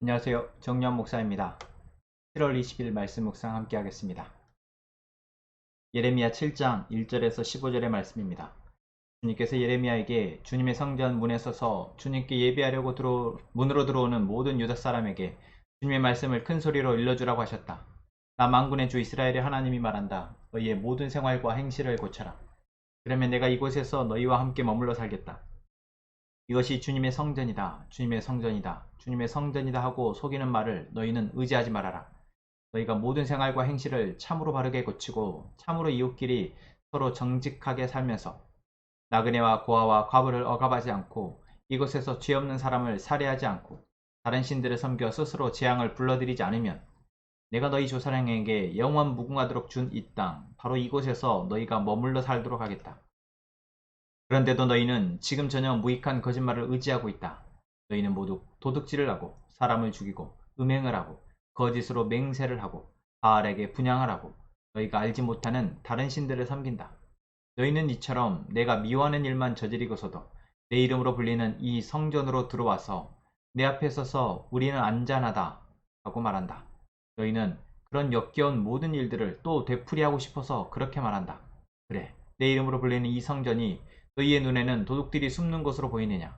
안녕하세요. 정유한 목사입니다. 7월 20일 말씀 묵상 함께 하겠습니다. 예레미야 7장 1절에서 15절의 말씀입니다. 주님께서 예레미야에게 주님의 성전 문에 서서 주님께 예배하려고 문으로 들어오는 모든 유다 사람에게 주님의 말씀을 큰 소리로 일러주라고 하셨다. 나 만군의 주 이스라엘의 하나님이 말한다. 너희의 모든 생활과 행실을 고쳐라. 그러면 내가 이곳에서 너희와 함께 머물러 살겠다. 이것이 주님의 성전이다. 주님의 성전이다. 주님의 성전이다 하고 속이는 말을 너희는 의지하지 말아라. 너희가 모든 생활과 행실을 참으로 바르게 고치고 참으로 이웃끼리 서로 정직하게 살면서 나그네와 고아와 과부를 억압하지 않고 이곳에서 죄 없는 사람을 살해하지 않고 다른 신들을 섬겨 스스로 재앙을 불러들이지 않으면 내가 너희 조상에게 영원 무궁하도록 준 이 땅 바로 이곳에서 너희가 머물러 살도록 하겠다. 그런데도 너희는 지금 전혀 무익한 거짓말을 의지하고 있다. 너희는 모두 도둑질을 하고 사람을 죽이고 음행을 하고 거짓으로 맹세를 하고 바알에게 분향을 하고 너희가 알지 못하는 다른 신들을 섬긴다. 너희는 이처럼 내가 미워하는 일만 저지르고서도 내 이름으로 불리는 이 성전으로 들어와서 내 앞에 서서 우리는 안전하다 하고 말한다. 너희는 그런 역겨운 모든 일들을 또 되풀이하고 싶어서 그렇게 말한다. 그래, 내 이름으로 불리는 이 성전이 너희의 눈에는 도둑들이 숨는 곳으로 보이느냐?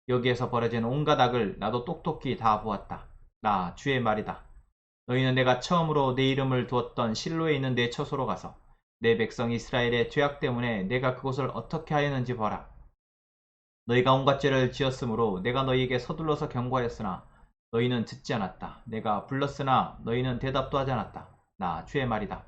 여기에서 벌어진 온갖 악을 나도 똑똑히 다 보았다. 나 주의 말이다. 너희는 내가 처음으로 내 이름을 두었던 실로에 있는 내 처소로 가서 내 백성 이스라엘의 죄악 때문에 내가 그곳을 어떻게 하였는지 보라. 너희가 온갖 죄를 지었으므로 내가 너희에게 서둘러서 경고하였으나 너희는 듣지 않았다. 내가 불렀으나 너희는 대답도 하지 않았다. 나 주의 말이다.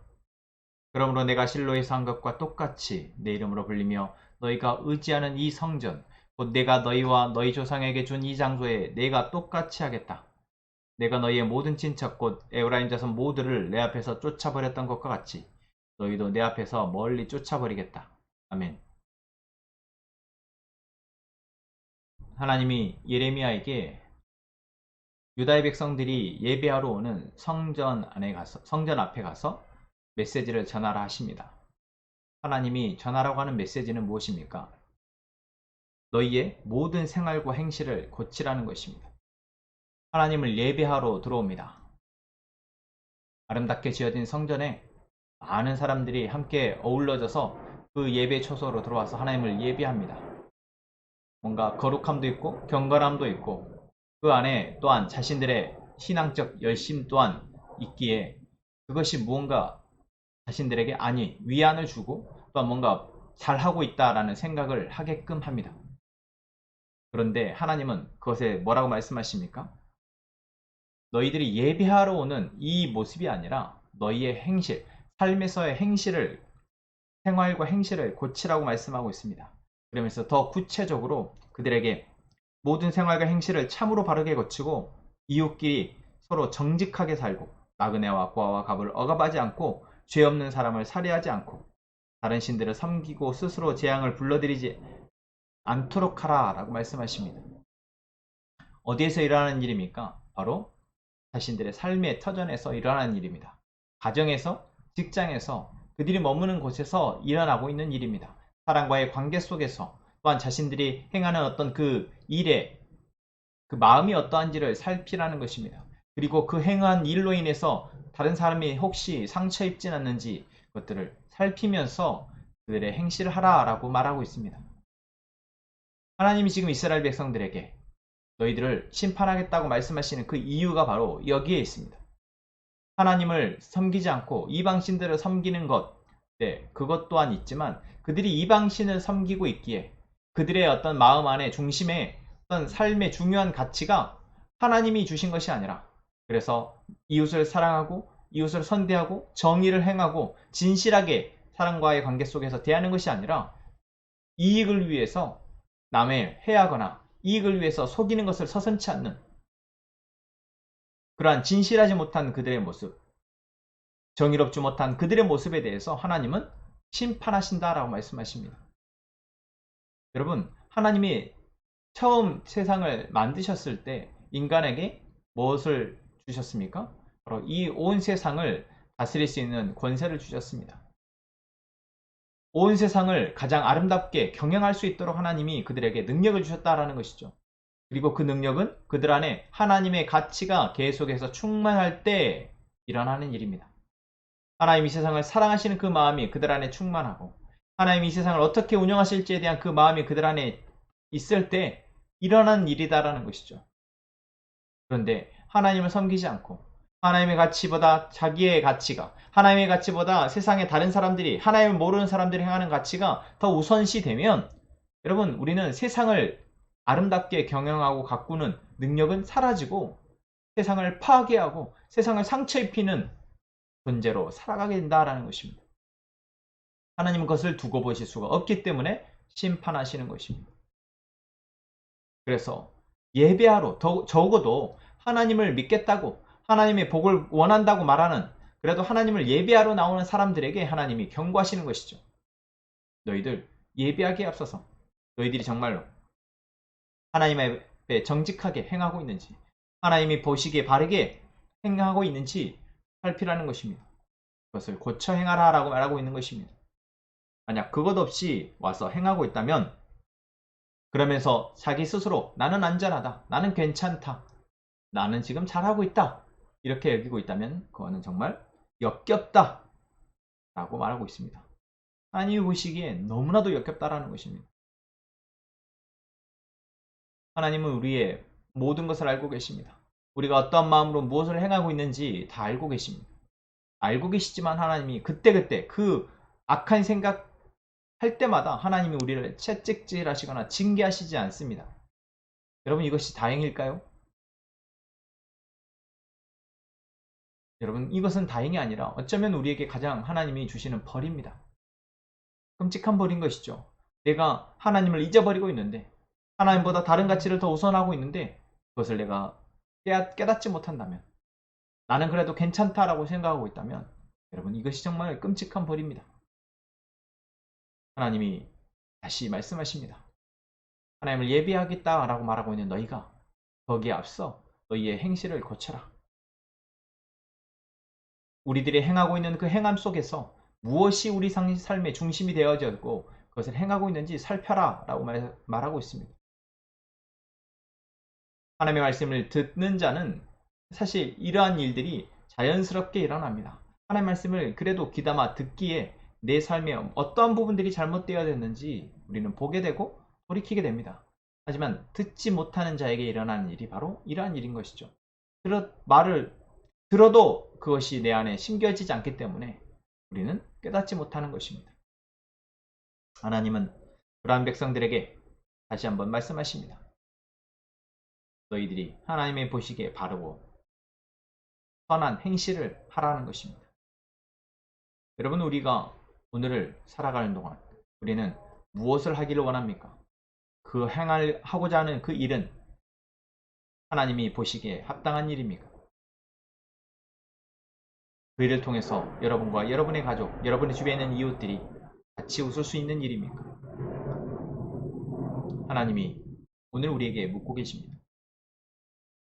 그러므로 내가 실로에서 한 것과 똑같이 내 이름으로 불리며 너희가 의지하는 이 성전 곧 내가 너희와 너희 조상에게 준 이 장소에 내가 똑같이 하겠다. 내가 너희의 모든 친척 곧 에브라임 자손 모두를 내 앞에서 쫓아버렸던 것과 같이 너희도 내 앞에서 멀리 쫓아버리겠다. 아멘. 하나님이 예레미야에게 유다의 백성들이 예배하러 오는 성전 앞에 가서 메시지를 전하라 하십니다. 하나님이 전하라고 하는 메시지는 무엇입니까? 너희의 모든 생활과 행실을 고치라는 것입니다. 하나님을 예배하러 들어옵니다. 아름답게 지어진 성전에 많은 사람들이 함께 어울러져서 그 예배 초소로 들어와서 하나님을 예배합니다. 뭔가 거룩함도 있고 경건함도 있고 그 안에 또한 자신들의 신앙적 열심 또한 있기에 그것이 무언가 자신들에게 위안을 주고 또한 뭔가 잘하고 있다라는 생각을 하게끔 합니다. 그런데 하나님은 그것에 뭐라고 말씀하십니까? 너희들이 예배하러 오는 이 모습이 아니라 너희의 행실, 삶에서의 행실을, 생활과 행실을 고치라고 말씀하고 있습니다. 그러면서 더 구체적으로 그들에게 모든 생활과 행실을 참으로 바르게 고치고 이웃끼리 서로 정직하게 살고 나그네와 고아와 갑을 억압하지 않고 죄 없는 사람을 살해하지 않고 다른 신들을 섬기고 스스로 재앙을 불러들이지 않도록 하라 라고 말씀하십니다. 어디에서 일어나는 일입니까? 바로 자신들의 삶의 터전에서 일어나는 일입니다. 가정에서, 직장에서, 그들이 머무는 곳에서 일어나고 있는 일입니다. 사람과의 관계 속에서 또한 자신들이 행하는 어떤 그 일에 그 마음이 어떠한지를 살피라는 것입니다. 그리고 그 행한 일로 인해서 다른 사람이 혹시 상처 입진 않는지 그것들을 살피면서 그들의 행실을 하라라고 말하고 있습니다. 하나님이 지금 이스라엘 백성들에게 너희들을 심판하겠다고 말씀하시는 그 이유가 바로 여기에 있습니다. 하나님을 섬기지 않고 이방신들을 섬기는 것, 네, 그것 또한 있지만 그들이 이방신을 섬기고 있기에 그들의 어떤 마음 안에 중심에 어떤 삶의 중요한 가치가 하나님이 주신 것이 아니라 그래서 이웃을 사랑하고 이웃을 선대하고 정의를 행하고 진실하게 사람과의 관계 속에서 대하는 것이 아니라 이익을 위해서 남을 해하거나 이익을 위해서 속이는 것을 서슴지 않는 그러한 진실하지 못한 그들의 모습, 정의롭지 못한 그들의 모습에 대해서 하나님은 심판하신다라고 말씀하십니다. 여러분, 하나님이 처음 세상을 만드셨을 때 인간에게 무엇을 주셨습니까? 바로 이 온 세상을 다스릴 수 있는 권세를 주셨습니다. 온 세상을 가장 아름답게 경영할 수 있도록 하나님이 그들에게 능력을 주셨다라는 것이죠. 그리고 그 능력은 그들 안에 하나님의 가치가 계속해서 충만할 때 일어나는 일입니다. 하나님이 세상을 사랑하시는 그 마음이 그들 안에 충만하고 하나님이 이 세상을 어떻게 운영하실지에 대한 그 마음이 그들 안에 있을 때 일어나는 일이다라는 것이죠. 그런데 하나님을 섬기지 않고 하나님의 가치보다 자기의 가치가, 하나님의 가치보다 세상의 다른 사람들이, 하나님을 모르는 사람들이 행하는 가치가 더 우선시 되면 여러분, 우리는 세상을 아름답게 경영하고 가꾸는 능력은 사라지고 세상을 파괴하고 세상을 상처 입히는 존재로 살아가게 된다라는 것입니다. 하나님은 그것을 두고 보실 수가 없기 때문에 심판하시는 것입니다. 그래서 예배하러 적어도 하나님을 믿겠다고 하나님의 복을 원한다고 말하는, 그래도 하나님을 예배하러 나오는 사람들에게 하나님이 경고하시는 것이죠. 너희들 예배하기에 앞서서 너희들이 정말로 하나님 앞에 정직하게 행하고 있는지, 하나님이 보시기에 바르게 행하고 있는지 살피라는 것입니다. 그것을 고쳐 행하라 라고 말하고 있는 것입니다. 만약 그것 없이 와서 행하고 있다면, 그러면서 자기 스스로 나는 안전하다, 나는 괜찮다, 나는 지금 잘하고 있다, 이렇게 여기고 있다면 그거는 정말 역겹다 라고 말하고 있습니다. 하나님이 보시기에 너무나도 역겹다라는 것입니다. 하나님은 우리의 모든 것을 알고 계십니다. 우리가 어떠한 마음으로 무엇을 행하고 있는지 다 알고 계십니다. 알고 계시지만 하나님이 그때그때 그 악한 생각 할 때마다 하나님이 우리를 채찍질하시거나 징계하시지 않습니다. 여러분, 이것이 다행일까요? 여러분, 이것은 다행이 아니라 어쩌면 우리에게 가장 하나님이 주시는 벌입니다. 끔찍한 벌인 것이죠. 내가 하나님을 잊어버리고 있는데, 하나님보다 다른 가치를 더 우선하고 있는데 그것을 내가 깨닫지 못한다면, 나는 그래도 괜찮다라고 생각하고 있다면, 여러분, 이것이 정말 끔찍한 벌입니다. 하나님이 다시 말씀하십니다. 하나님을 예배하겠다라고 말하고 있는 너희가 거기에 앞서 너희의 행실을 고쳐라. 우리들이 행하고 있는 그 행함 속에서 무엇이 우리 삶의 중심이 되어져 있고 그것을 행하고 있는지 살펴라 라고 말하고 있습니다. 하나님의 말씀을 듣는 자는 사실 이러한 일들이 자연스럽게 일어납니다. 하나님의 말씀을 그래도 귀담아 듣기에 내 삶에 어떠한 부분들이 잘못되어야 됐는지 우리는 보게 되고 돌이키게 됩니다. 하지만 듣지 못하는 자에게 일어나는 일이 바로 이러한 일인 것이죠. 말을 들어도 그것이 내 안에 심겨지지 않기 때문에 우리는 깨닫지 못하는 것입니다. 하나님은 그러한 백성들에게 다시 한번 말씀하십니다. 너희들이 하나님의 보시기에 바르고 선한 행실을 하라는 것입니다. 여러분, 우리가 오늘을 살아가는 동안 우리는 무엇을 하기를 원합니까? 그 하고자 하는 그 일은 하나님이 보시기에 합당한 일입니까? 그 일을 통해서 여러분과 여러분의 가족, 여러분의 주변에 있는 이웃들이 같이 웃을 수 있는 일입니까? 하나님이 오늘 우리에게 묻고 계십니다.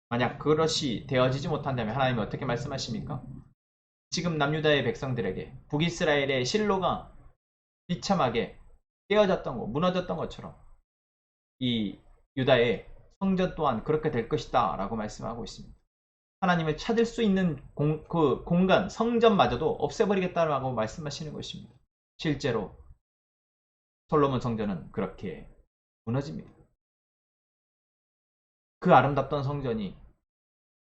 만약 그것이 되어지지 못한다면 하나님이 어떻게 말씀하십니까? 지금 남유다의 백성들에게 북이스라엘의 실로가 비참하게 깨어졌던 것, 무너졌던 것처럼 이 유다의 성전 또한 그렇게 될 것이다 라고 말씀하고 있습니다. 하나님을 찾을 수 있는 그 공간, 성전마저도 없애버리겠다라고 말씀하시는 것입니다. 실제로 솔로몬 성전은 그렇게 무너집니다. 그 아름답던 성전이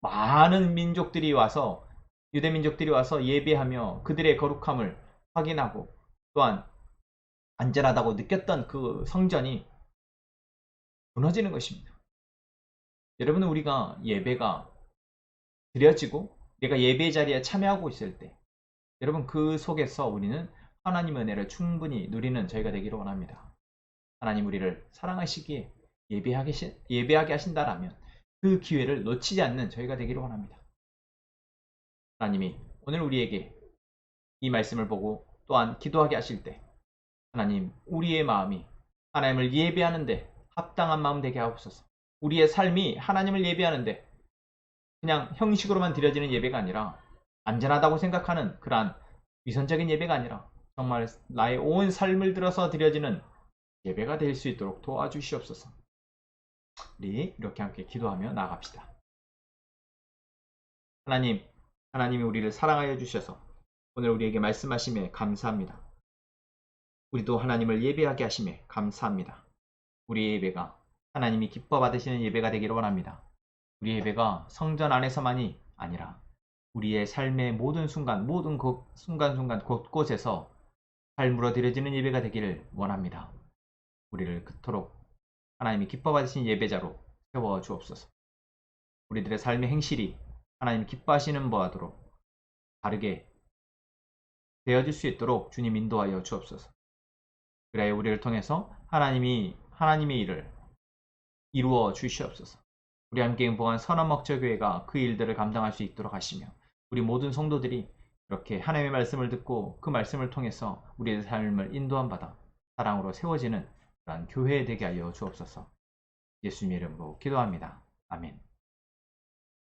많은 민족들이 와서, 유대 민족들이 와서 예배하며 그들의 거룩함을 확인하고 또한 안전하다고 느꼈던 그 성전이 무너지는 것입니다. 여러분, 우리가 예배가 드려지고 내가 예배 자리에 참여하고 있을 때 여러분, 그 속에서 우리는 하나님의 은혜를 충분히 누리는 저희가 되기를 원합니다. 하나님 우리를 사랑하시기에 예배하게 하신다라면 그 기회를 놓치지 않는 저희가 되기를 원합니다. 하나님이 오늘 우리에게 이 말씀을 보고 또한 기도하게 하실 때 하나님, 우리의 마음이 하나님을 예배하는데 합당한 마음 되게 하옵소서. 우리의 삶이 하나님을 예배하는데 그냥 형식으로만 드려지는 예배가 아니라 안전하다고 생각하는 그러한 위선적인 예배가 아니라 정말 나의 온 삶을 들어서 드려지는 예배가 될 수 있도록 도와주시옵소서. 우리 이렇게 함께 기도하며 나아갑시다. 하나님이 우리를 사랑하여 주셔서 오늘 우리에게 말씀하심에 감사합니다. 우리도 하나님을 예배하게 하심에 감사합니다. 우리의 예배가 하나님이 기뻐 받으시는 예배가 되기를 원합니다. 우리의 예배가 성전 안에서만이 아니라 우리의 삶의 모든 순간, 모든 순간순간 곳곳에서 삶으로 드려지는 예배가 되기를 원합니다. 우리를 그토록 하나님이 기뻐 받으신 예배자로 세워 주옵소서. 우리들의 삶의 행실이 하나님 기뻐하시는 바도록 다르게 되어질 수 있도록 주님 인도하여 주옵소서. 그래야 우리를 통해서 하나님의 일을 이루어 주시옵소서. 우리 함께 행복한 선한목자교회가 그 일들을 감당할 수 있도록 하시며 우리 모든 성도들이 이렇게 하나님의 말씀을 듣고 그 말씀을 통해서 우리의 삶을 인도함 받아 사랑으로 세워지는 그러한 교회 되게 하여 주옵소서. 예수님의 이름으로 기도합니다. 아멘.